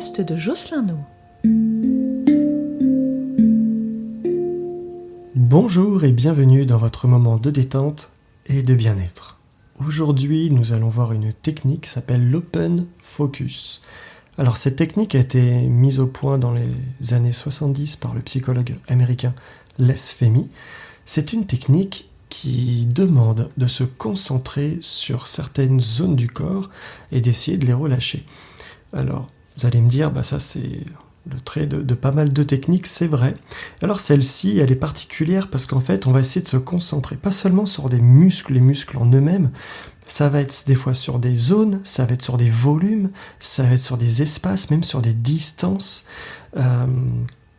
podcast de Jocelyn No. Bonjour et bienvenue dans votre moment de détente et de bien-être. Aujourd'hui, nous allons voir une technique qui s'appelle l'Open Focus. Alors cette technique a été mise au point dans les années 70 par le psychologue américain Les Fehmi. C'est une technique qui demande de se concentrer sur certaines zones du corps et d'essayer de les relâcher. Alors, vous allez me dire, ça c'est le trait de pas mal de techniques, c'est vrai. Alors celle-ci, elle est particulière parce qu'en fait, on va essayer de se concentrer, pas seulement sur des muscles, les muscles en eux-mêmes, ça va être des fois sur des zones, ça va être sur des volumes, ça va être sur des espaces, même sur des distances,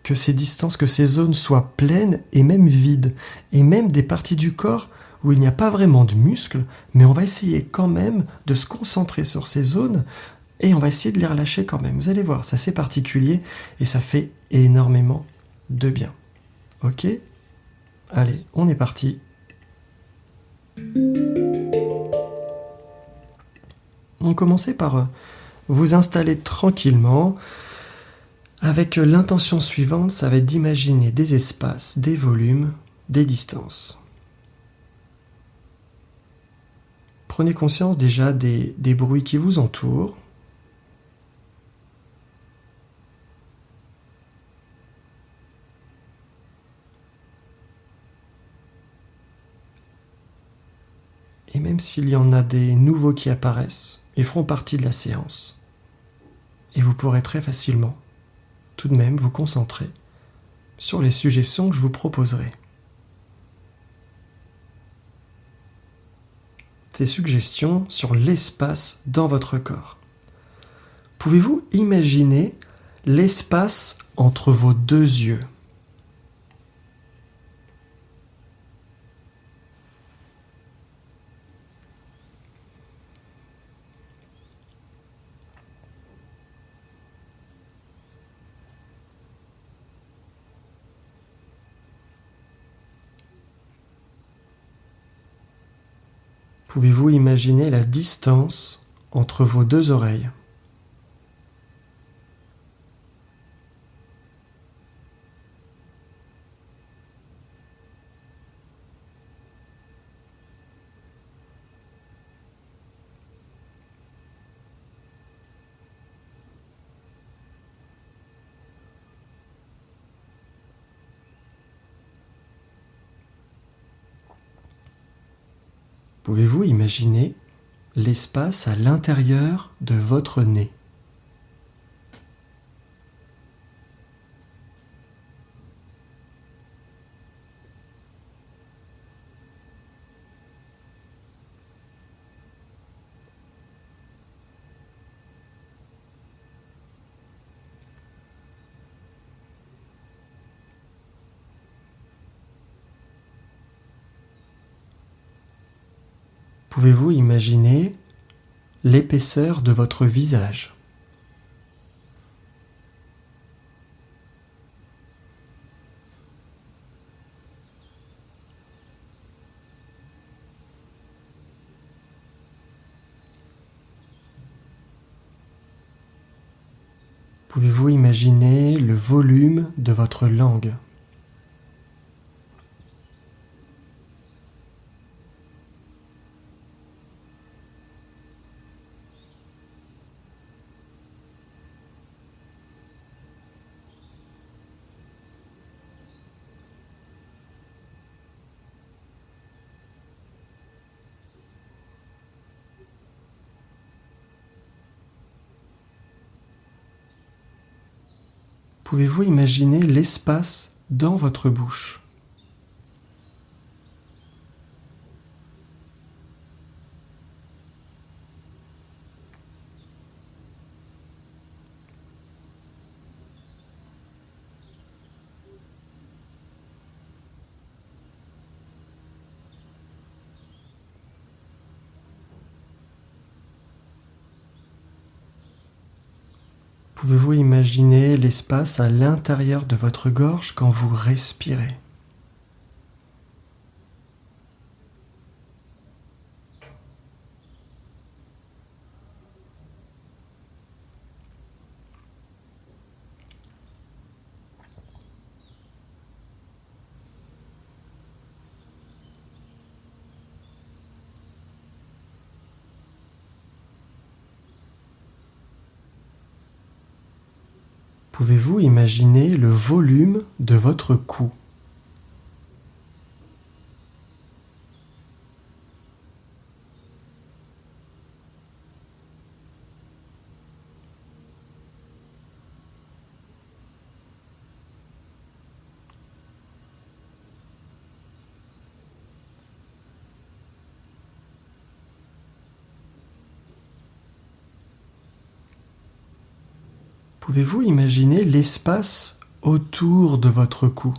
que ces zones soient pleines et même vides, et même des parties du corps où il n'y a pas vraiment de muscles, mais on va essayer quand même de se concentrer sur ces zones, et on va essayer de les relâcher quand même. Vous allez voir, c'est assez particulier, et ça fait énormément de bien. Ok ? Allez, on est parti. On commence par vous installer tranquillement avec l'intention suivante, ça va être d'imaginer des espaces, des volumes, des distances. Prenez conscience déjà des bruits qui vous entourent. Et même s'il y en a des nouveaux qui apparaissent, ils feront partie de la séance. Et vous pourrez très facilement, tout de même, vous concentrer sur les suggestions que je vous proposerai. Ces suggestions sur l'espace dans votre corps. Pouvez-vous imaginer l'espace entre vos deux yeux ? Pouvez-vous imaginer la distance entre vos deux oreilles ? Pouvez-vous imaginer l'espace à l'intérieur de votre nez ? Pouvez-vous imaginer l'épaisseur de votre visage ? Pouvez-vous imaginer le volume de votre langue ? Pouvez-vous imaginer l'espace dans votre bouche ? Pouvez-vous imaginer l'espace à l'intérieur de votre gorge quand vous respirez ? Pouvez-vous imaginer le volume de votre cou ? Pouvez-vous imaginer l'espace autour de votre cou ?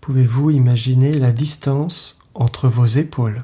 Pouvez-vous imaginer la distance entre vos épaules ?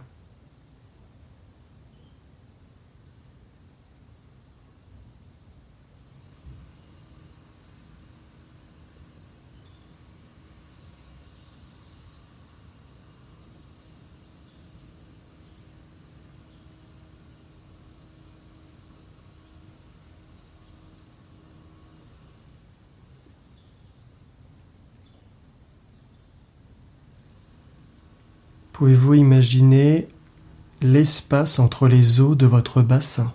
Pouvez-vous imaginer l'espace entre les os de votre bassin ?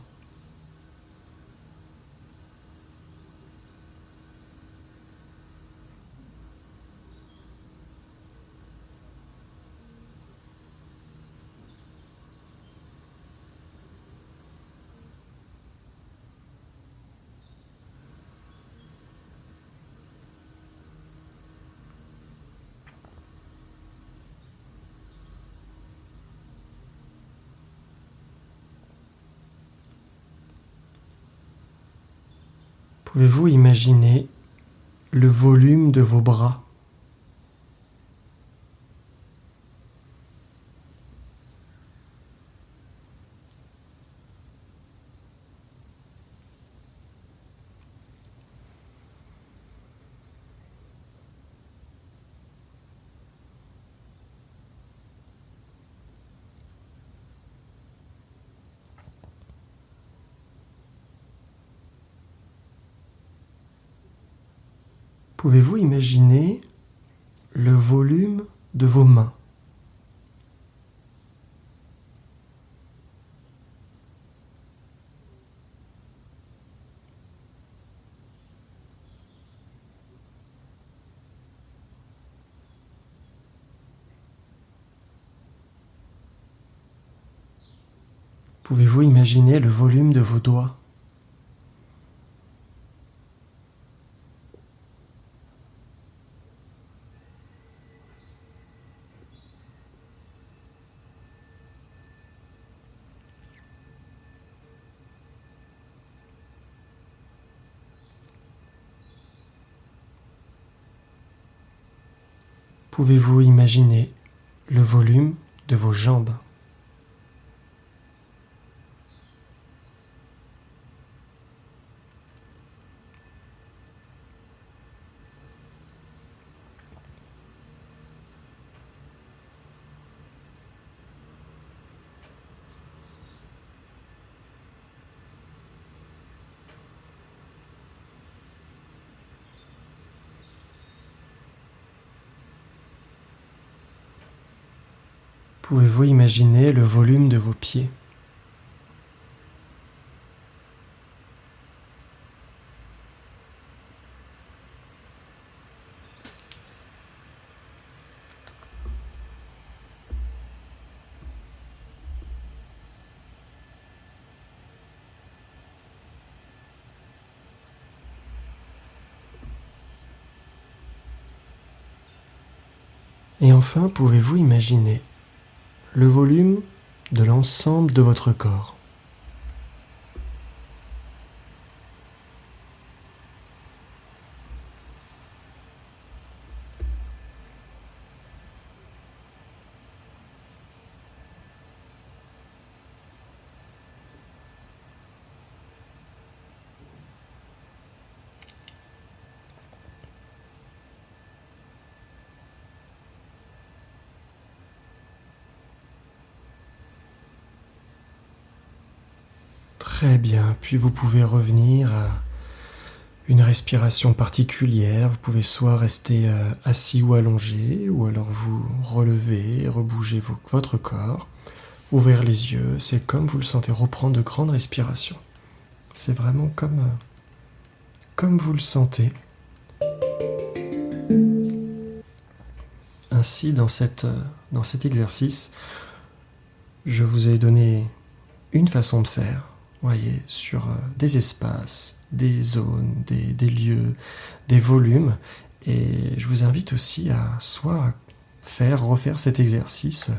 Pouvez-vous imaginer le volume de vos bras ? Pouvez-vous imaginer le volume de vos mains ? Pouvez-vous imaginer le volume de vos doigts ? Pouvez-vous imaginer le volume de vos jambes ? Pouvez-vous imaginer le volume de vos pieds ? Et enfin, pouvez-vous imaginer le volume de l'ensemble de votre corps ? Très bien, puis vous pouvez revenir à une respiration particulière. Vous pouvez soit rester assis ou allongé, ou alors vous relever, rebouger votre corps, ouvrir les yeux. C'est comme vous le sentez, reprendre de grandes respirations. C'est vraiment comme vous le sentez. Ainsi, dans cet exercice, je vous ai donné une façon de faire, voyez, sur des espaces, des zones, des lieux, des volumes. Et je vous invite aussi à soit refaire cet exercice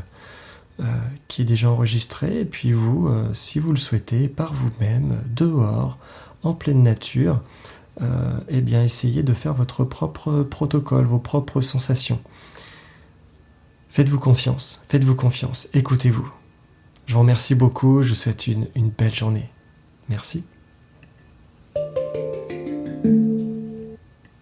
qui est déjà enregistré, et puis vous, si vous le souhaitez, par vous-même, dehors, en pleine nature, eh bien, essayez de faire votre propre protocole, vos propres sensations. Faites-vous confiance, écoutez-vous. Je vous remercie beaucoup, je vous souhaite une belle journée. Merci.